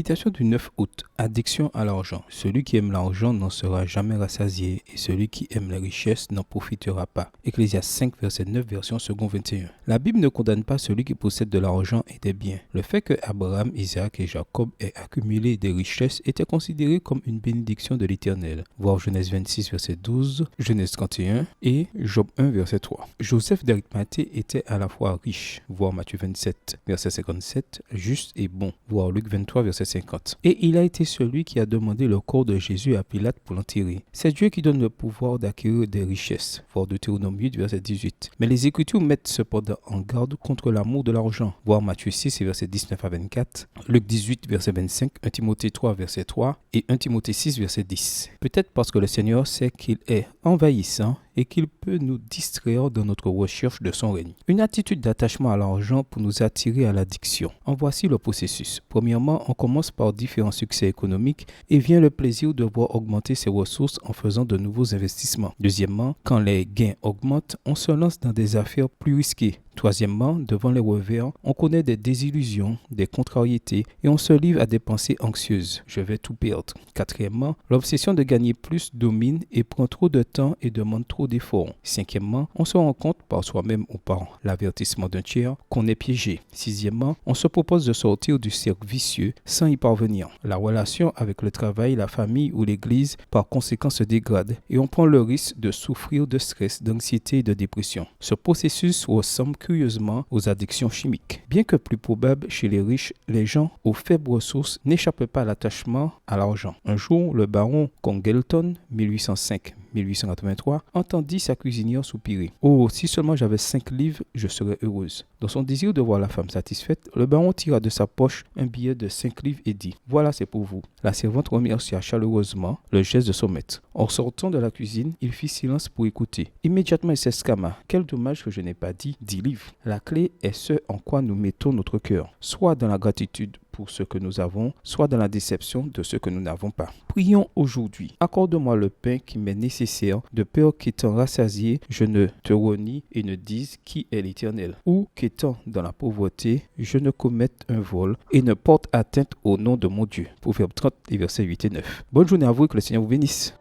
Méditation du 9 août. Addiction à l'argent. Celui qui aime l'argent n'en sera jamais rassasié et celui qui aime les richesses n'en profitera pas. Ecclésiaste 5, verset 9, version second 21. La Bible ne condamne pas celui qui possède de l'argent et des biens. Le fait que Abraham, Isaac et Jacob aient accumulé des richesses était considéré comme une bénédiction de l'Éternel. Voir Genèse 26, verset 12, Genèse 31 et Job 1, verset 3. Joseph d'Arimathée était à la fois riche. Voir Matthieu 27, verset 57, juste et bon. Voir Luc 23, verset 50. Et il a été celui qui a demandé le corps de Jésus à Pilate pour l'enterrer. C'est Dieu qui donne le pouvoir d'acquérir des richesses. Voir Deutéronome 8, verset 18. Mais les Écritures mettent cependant en garde contre l'amour de l'argent. Voir Matthieu 6, verset 19 à 24, Luc 18, verset 25, 1 Timothée 3, verset 3 et 1 Timothée 6, verset 10. Peut-être parce que le Seigneur sait qu'il est envahissant et qu'il peut nous distraire dans notre recherche de son règne. Une attitude d'attachement à l'argent pour nous attirer à l'addiction. En voici le processus. Premièrement, on commence par différents succès économiques et vient le plaisir de voir augmenter ses ressources en faisant de nouveaux investissements. Deuxièmement, quand les gains augmentent, on se lance dans des affaires plus risquées. Troisièmement, devant les revers, on connaît des désillusions, des contrariétés et on se livre à des pensées anxieuses. Je vais tout perdre. Quatrièmement, l'obsession de gagner plus domine et prend trop de temps et demande trop d'efforts. Cinquièmement, on se rend compte par soi-même ou par l'avertissement d'un tiers qu'on est piégé. Sixièmement, on se propose de sortir du cercle vicieux sans y parvenir. La relation avec le travail, la famille ou l'église par conséquent se dégrade et on prend le risque de souffrir de stress, d'anxiété et de dépression. Ce processus ressemble curieusement aux addictions chimiques. Bien que plus probable chez les riches, les gens aux faibles ressources n'échappent pas à l'attachement à l'argent. Un jour, le baron Congleton, 1805-1883, entendit sa cuisinière soupirer. « Oh, si seulement j'avais 5 livres, je serais heureuse. » Dans son désir de voir la femme satisfaite, le baron tira de sa poche un billet de 5 livres et dit « Voilà, c'est pour vous. » La servante remercia chaleureusement le geste de son maître. En sortant de la cuisine, il fit silence pour écouter. Immédiatement, il s'exclama « Quel dommage que je n'ai pas dit 10 livres. » La clé est ce en quoi nous mettons notre cœur, soit dans la gratitude pour ce que nous avons, soit dans la déception de ce que nous n'avons pas. Prions aujourd'hui. Accorde-moi le pain qui m'est nécessaire, de peur qu'étant rassasié, je ne te renie et ne dise qui est l'Éternel, ou qu'étant dans la pauvreté, je ne commette un vol et ne porte atteinte au nom de mon Dieu. Proverbe 30, versets 8 et 9. Bonne journée à vous et que le Seigneur vous bénisse.